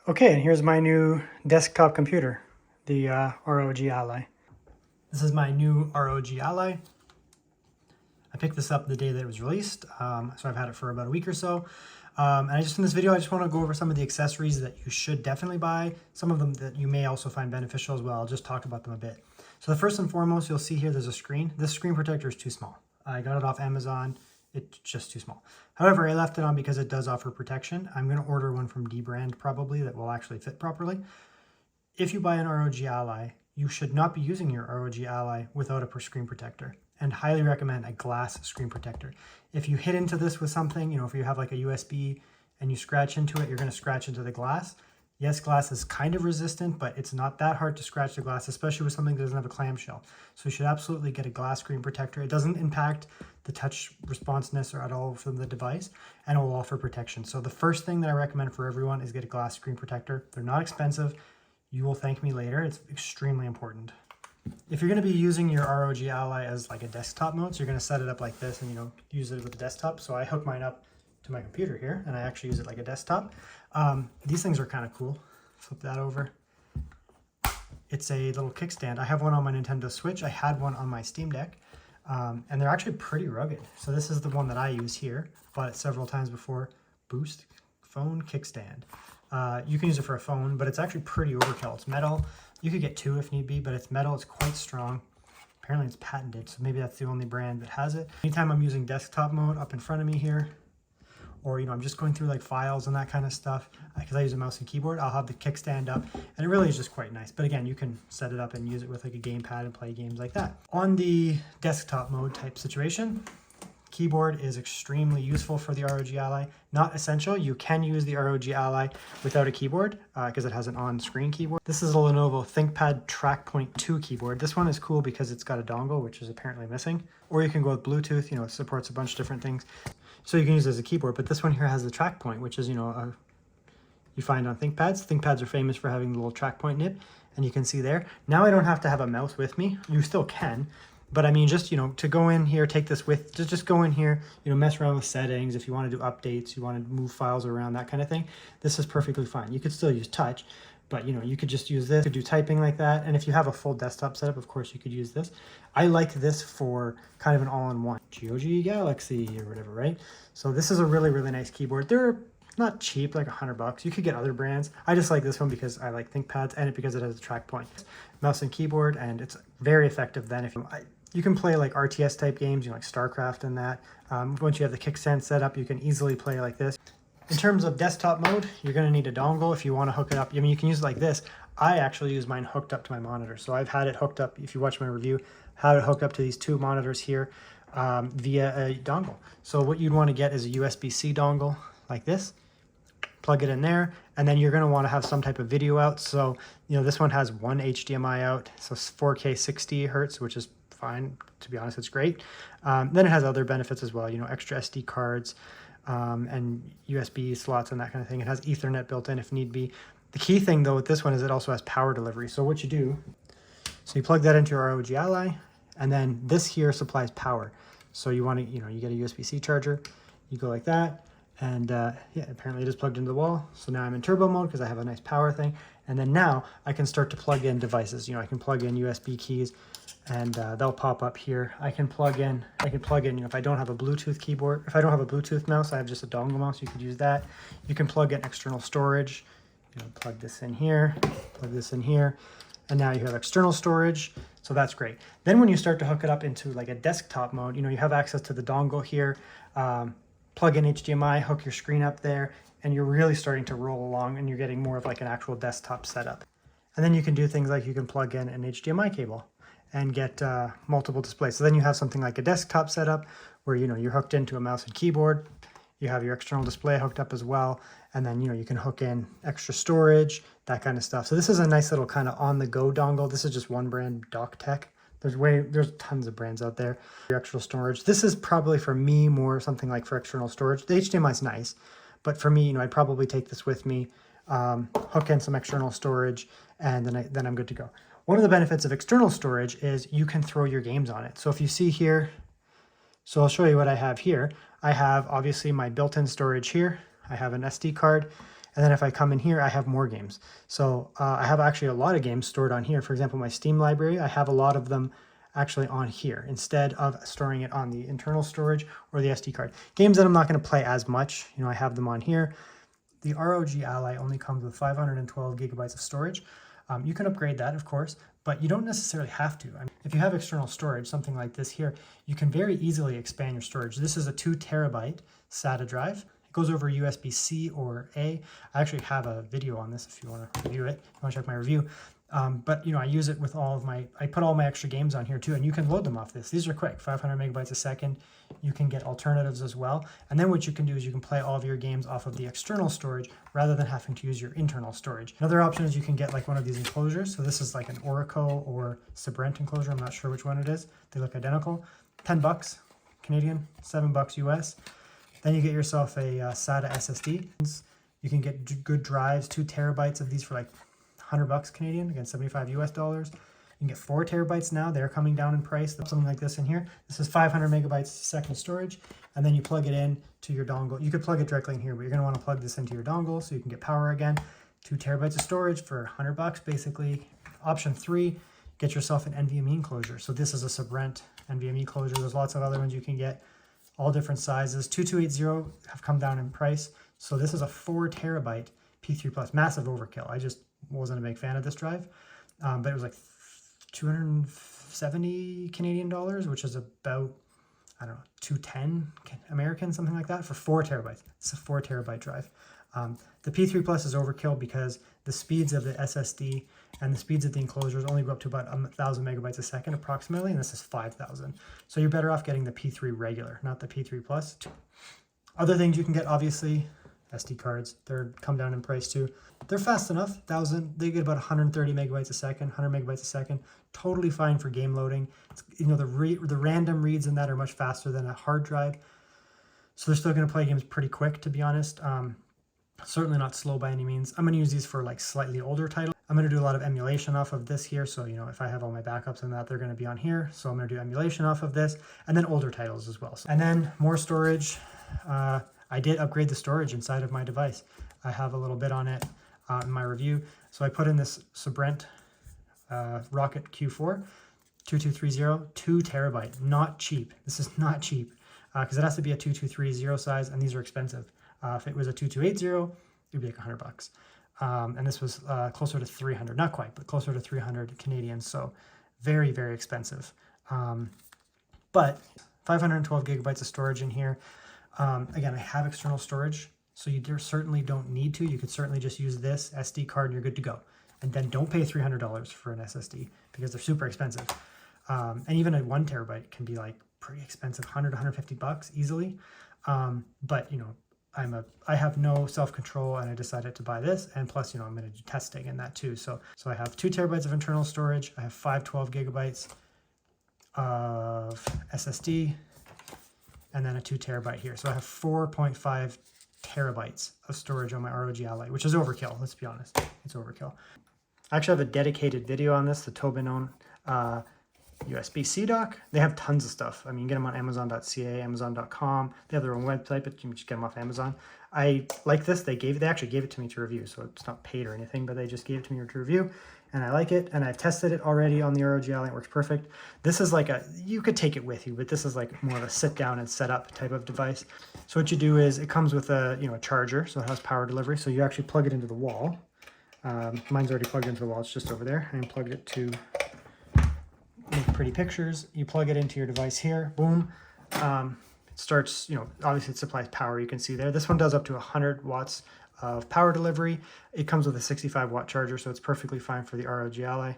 Okay, and here's my new desktop computer, the ROG Ally. This is my new ROG Ally. I picked this up the day that it was released, so I've had it for about a week or so. And in this video, I just want to go over some of the accessories that you should definitely buy, some of them that you may also find beneficial as well. I'll just talk about them a bit. So the first and foremost, you'll see here there's a screen. This screen protector is too small. I got it off Amazon. It's just too small. However, I left it on because it does offer protection. I'm going to order one from D brand probably that will actually fit properly. If you buy an ROG Ally, you should not be using your ROG Ally without a screen protector, and highly recommend a glass screen protector. If you hit into this with something, if you have like a USB and you scratch into it, you're going to scratch into the glass. Yes, glass is kind of resistant, but it's not that hard to scratch the glass, especially with something that doesn't have a clamshell. So you should absolutely get a glass screen protector. It doesn't impact the touch responsiveness or at all from the device, and it will offer protection. So the first thing that I recommend for everyone is get a glass screen protector. They're not expensive. You will thank me later. It's extremely important. If you're going to be using your ROG Ally as like a desktop mode, so you're going to set it up like this and use it with the desktop. So I hook mine up to my computer here, and I actually use it like a desktop. These things are kind of cool. Flip that over. It's a little kickstand. I have one on my Nintendo Switch. I had one on my Steam Deck, and they're actually pretty rugged. So this is the one that I use here. Bought it several times before. Boost phone kickstand. You can use it for a phone, but it's actually pretty overkill. It's metal. You could get two if need be, but it's metal. It's quite strong. Apparently it's patented, so maybe that's the only brand that has it. Anytime I'm using desktop mode up in front of me here, or I'm just going through like files and that kind of stuff, because I use a mouse and keyboard, I'll have the kickstand up, and it really is just quite nice. But again, you can set it up and use it with like a gamepad and play games like that. On the desktop mode type situation, keyboard is extremely useful for the ROG Ally. Not essential. You can use the ROG Ally without a keyboard because it has an on-screen keyboard. This is a Lenovo ThinkPad TrackPoint 2 keyboard. This one is cool because it's got a dongle, which is apparently missing. Or you can go with Bluetooth. It supports a bunch of different things. So you can use it as a keyboard. But this one here has the TrackPoint, which is, you find on ThinkPads. ThinkPads are famous for having the little TrackPoint nib, and you can see there. Now I don't have to have a mouse with me. You still can. But I mean, just, to go in here, take this with, just go in here, mess around with settings. If you want to do updates, you want to move files around, that kind of thing, this is perfectly fine. You could still use touch, but you could just use this, you could do typing like that. And if you have a full desktop setup, of course, you could use this. I like this for kind of an all-in-one, ROG Galaxy or whatever, right? So this is a really, really nice keyboard. They're not cheap, like $100. You could get other brands. I just like this one because I like ThinkPads and because it has a TrackPoint. Mouse and keyboard, and it's very effective then. You can play like RTS type games, like StarCraft and that. Once you have the kickstand set up, you can easily play like this. In terms of desktop mode, you're going to need a dongle if you want to hook it up. I mean, you can use it like this. I actually use mine hooked up to my monitor. So I've had it hooked up, if you watch my review, had it hooked up to these two monitors here via a dongle. So what you'd want to get is a USB-C dongle like this. Plug it in there, and then you're going to want to have some type of video out. So, this one has one HDMI out, so 4K 60 hertz, which is fine. To be honest, it's great. Then it has other benefits as well, extra SD cards and USB slots and that kind of thing. It has Ethernet built in if need be. The key thing, though, with this one is it also has power delivery. So what you do, so you plug that into your ROG Ally, and then this here supplies power. So you want to, you get a USB-C charger, you go like that. And yeah, apparently it is plugged into the wall. So now I'm in turbo mode because I have a nice power thing. And then now I can start to plug in devices. I can plug in USB keys, and they'll pop up here. I can plug in, if I don't have a Bluetooth keyboard, if I don't have a Bluetooth mouse, I have just a dongle mouse, you could use that. You can plug in external storage, plug this in here, plug this in here. And now you have external storage. So that's great. Then when you start to hook it up into like a desktop mode, you have access to the dongle here. Plug in HDMI, hook your screen up there, and you're really starting to roll along, and you're getting more of like an actual desktop setup. And then you can do things like you can plug in an HDMI cable and get multiple displays. So then you have something like a desktop setup where you're hooked into a mouse and keyboard. You have your external display hooked up as well, and then you can hook in extra storage, that kind of stuff. So this is a nice little kind of on-the-go dongle. This is just one brand, DocTech. There's tons of brands out there. Your external storage. This is probably for me more something like for external storage. The HDMI is nice, but for me, I'd probably take this with me, hook in some external storage, and then I'm good to go. One of the benefits of external storage is you can throw your games on it. So if you see here, so I'll show you what I have here. I have obviously my built-in storage here. I have an SD card, And then if I come in here, I have more games. So I have actually a lot of games stored on here. For example, my Steam library, I have a lot of them actually on here instead of storing it on the internal storage or the SD card. Games that I'm not going to play as much, I have them on here. The ROG Ally only comes with 512 gigabytes of storage. You can upgrade that, of course, but you don't necessarily have to. I mean, if you have external storage, something like this here, you can very easily expand your storage. This is a 2 terabyte SATA drive. It goes over USB-C or A. I actually have a video on this if you want to review it. If you want to check my review. But I use it with all of I put all my extra games on here too, and you can load them off this. These are quick, 500 megabytes a second. You can get alternatives as well. And then what you can do is you can play all of your games off of the external storage rather than having to use your internal storage. Another option is you can get like one of these enclosures. So this is like an Oracle or Sabrent enclosure. I'm not sure which one it is. They look identical. 10 bucks Canadian, 7 bucks US. Then you get yourself a SATA SSD. You can get good drives, 2 terabytes of these for like 100 bucks Canadian, again 75 US dollars. You can get 4 terabytes now. They're coming down in price. Something like this in here. This is 500 megabytes a second storage, and then you plug it in to your dongle. You could plug it directly in here, but you're going to want to plug this into your dongle so you can get power again. 2 terabytes of storage for 100 bucks basically. Option 3, get yourself an NVMe enclosure. So this is a Sabrent NVMe enclosure. There's lots of other ones you can get, all different sizes. 2280 have come down in price. So this is a 4 terabyte P3 Plus, massive overkill. I just wasn't a big fan of this drive, but it was like 270 Canadian dollars, which is about, I don't know, 210 American, something like that, for 4 terabytes. It's a 4 terabyte drive. The P3 Plus is overkill because the speeds of the SSD and the speeds of the enclosures only go up to about 1,000 megabytes a second approximately, and this is 5,000. So you're better off getting the P3 regular, not the P3 Plus. Other things you can get, obviously, SD cards. They're come down in price too. They're fast enough. They get about 130 megabytes a second, 100 megabytes a second. Totally fine for game loading. It's, the random reads in that are much faster than a hard drive. So they're still going to play games pretty quick, to be honest. Certainly not slow by any means. I'm going to use these for like slightly older titles. I'm going to do a lot of emulation off of this here. So, if I have all my backups and that, they're going to be on here. So I'm going to do emulation off of this, and then older titles as well. And then more storage. I did upgrade the storage inside of my device. I have a little bit on it in my review. So I put in this Sabrent Rocket Q4 2230, 2 terabyte, not cheap. This is not cheap because it has to be a 2230 size, and these are expensive. If it was a 2280, it'd be like 100 bucks. And this was closer to 300, not quite, but closer to 300 Canadian. So very, very expensive. But 512 gigabytes of storage in here. Again, I have external storage, so you certainly don't need to. You could certainly just use this SD card and you're good to go. And then don't pay $300 for an SSD because they're super expensive. And even a 1 terabyte can be like pretty expensive, 100 to 150 bucks easily. But I have no self-control, and I decided to buy this. And plus, I'm going to do testing in that too. So I have 2 terabytes of internal storage. I have 512 gigabytes of SSD. And then a 2 terabyte here. So I have 4.5 terabytes of storage on my ROG Ally, which is overkill. Let's be honest, it's overkill. I actually have a dedicated video on this, the Tobin USB-C dock. They have tons of stuff. I mean, you can get them on Amazon.ca, Amazon.com. They have their own website, but you can just get them off Amazon. I like this. They actually gave it to me to review, so it's not paid or anything, but they just gave it to me to review. And I like it, and I've tested it already on the ROG Ally. It works perfect. This is like you could take it with you, but this is like more of a sit down and set up type of device. So what you do is it comes with a charger, so it has power delivery. So you actually plug it into the wall. Mine's already plugged into the wall. It's just over there. I unplugged it to make pretty pictures. You plug it into your device here. Boom. It starts. Obviously it supplies power. You can see there. This one does up to 100 watts of power delivery. It comes with a 65 watt charger, so it's perfectly fine for the ROG Ally.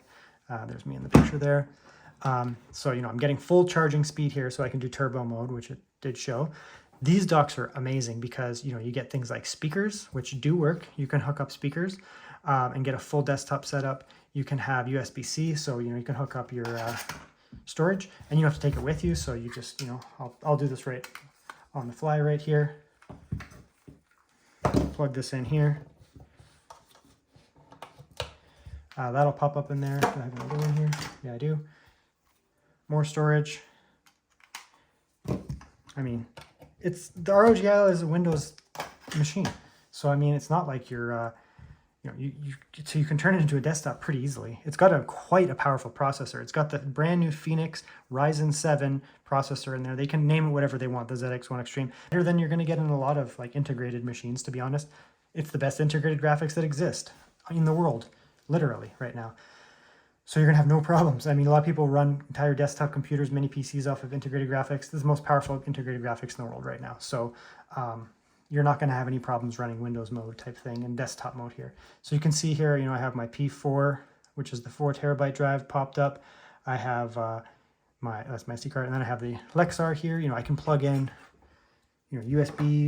There's me in the picture there. So I'm getting full charging speed here, so I can do turbo mode, which it did show. These docks are amazing because you get things like speakers, which do work. You can hook up speakers and get a full desktop setup. You can have USB-C, so you can hook up your storage, and you don't have to take it with you. So you just I'll do this right on the fly right here. Plug this in here. That'll pop up in there. Do I have another one here? Yeah, I do. More storage. I mean, the ROG Ally is a Windows machine. So I mean, it's not like you're so you can turn it into a desktop pretty easily. It's got quite a powerful processor. It's got the brand new Phoenix Ryzen 7 processor in there. They can name it whatever they want, the ZX1 Extreme. Better than you're going to get in a lot of like integrated machines, to be honest. It's the best integrated graphics that exist in the world, literally, right now. So you're going to have no problems. I mean, a lot of people run entire desktop computers, mini PCs off of integrated graphics. This is the most powerful integrated graphics in the world right now. So you're not going to have any problems running Windows mode type thing and desktop mode here. So you can see here, I have my P4, which is the 4 terabyte drive popped up. I have that's my SD card, and then I have the Lexar here. I can plug in, USB.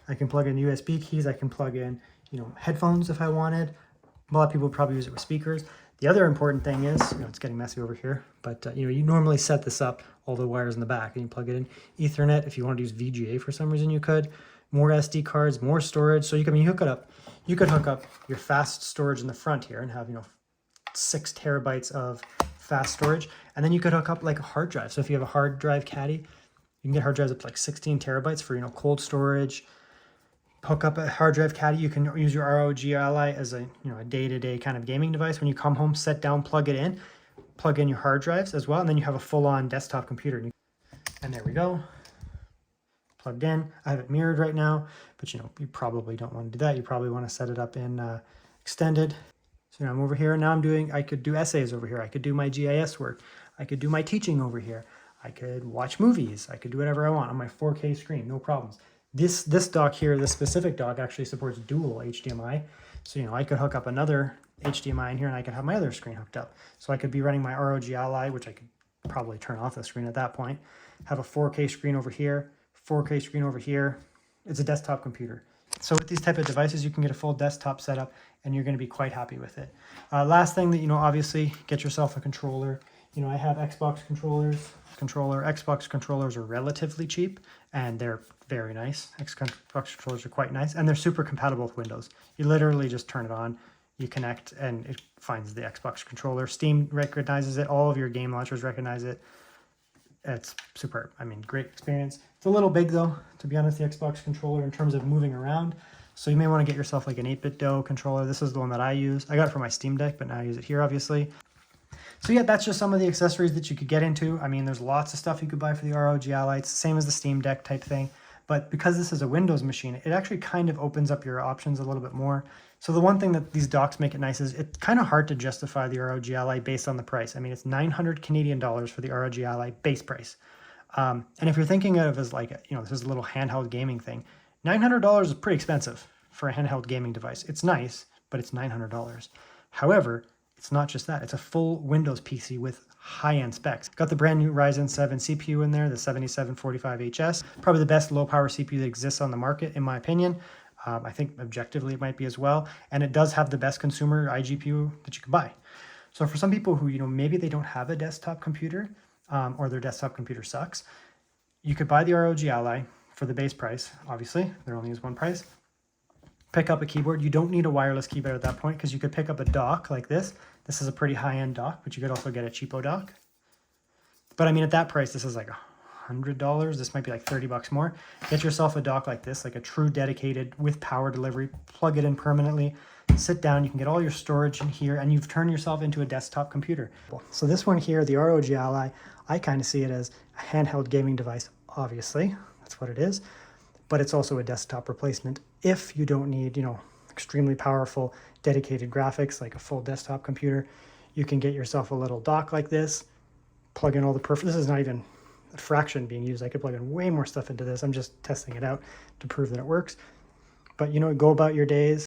I can plug in USB keys. I can plug in, headphones if I wanted. A lot of people would probably use it with speakers. The other important thing is, it's getting messy over here, but you normally set this up, all the wires in the back, and you plug it in Ethernet. If you wanted to use VGA for some reason, you could. More SD cards, more storage. So you can hook it up. You could hook up your fast storage in the front here and have 6 terabytes of fast storage, and then you could hook up like a hard drive. So if you have a hard drive caddy, you can get hard drives up to like 16 terabytes for cold storage. Hook up a hard drive caddy. You can use your ROG Ally as a day-to-day kind of gaming device. When you come home, set down, plug it in, plug in your hard drives as well, and then you have a full-on desktop computer. And there we go. Plugged in. I have it mirrored right now, but you probably don't want to do that. You probably want to set it up in extended. So now I'm over here. Now I could do essays over here. I could do my GIS work. I could do my teaching over here. I could watch movies. I could do whatever I want on my 4K screen, no problems. This dock here, this specific dock actually supports dual HDMI. So I could hook up another HDMI in here, and I could have my other screen hooked up. So I could be running my ROG Ally, which I could probably turn off the screen at that point. Have a 4K screen over here. 4K screen over here. It's a desktop computer. So with these type of devices, you can get a full desktop setup, and you're going to be quite happy with it. Last thing that, obviously get yourself a controller. I have Xbox controllers. Xbox controllers are relatively cheap, and they're very nice. Xbox controllers are quite nice, and they're super compatible with Windows. You literally just turn it on, you connect, and it finds the Xbox controller. Steam recognizes it. All of your game launchers recognize it. It's superb. I mean, great experience. It's a little big though, to be honest, the Xbox controller in terms of moving around. So you may want to get yourself like an 8-bit controller. This is the one that I use. I got it for my Steam Deck, but now I use it here, obviously. So yeah, that's just some of the accessories that you could get into. I mean, there's lots of stuff you could buy for the ROG Ally. It's the same as the Steam Deck type thing. But because this is a Windows machine, it actually kind of opens up your options a little bit more. So the one thing that these docks make it nice is it's kind of hard to justify the ROG Ally based on the price. I mean, it's 900 Canadian dollars for the ROG Ally base price. And if you're thinking of it as like, this is a little handheld gaming thing, $900 is pretty expensive for a handheld gaming device. It's nice, but it's $900. However, it's not just that. It's a full Windows PC with high-end specs. Got the brand new Ryzen 7 CPU in there, the 7745HS. Probably the best low-power CPU that exists on the market, in my opinion. I think objectively it might be as well. And it does have the best consumer iGPU that you can buy. So for some people who, maybe they don't have a desktop computer, or their desktop computer sucks, you could buy the ROG Ally for the base price. Obviously, there only is one price. Pick up a keyboard. You don't need a wireless keyboard at that point, because you could pick up a dock like this. This is a pretty high-end dock, but you could also get a cheapo dock. But I mean, at that price, this is like $100. This might be like 30 bucks more. Get yourself a dock like this, like a true dedicated with power delivery. Plug it in permanently. Sit down. You can get all your storage in here, and you've turned yourself into a desktop computer. So this one here, the ROG Ally, I kind of see it as a handheld gaming device. Obviously, that's what it is. But it's also a desktop replacement if you don't need, extremely powerful dedicated graphics like a full desktop computer. You can get yourself a little dock like this, plug in all the this is not even a fraction being used. I could plug in way more stuff into this. I'm just testing it out to prove that it works. But go about your days,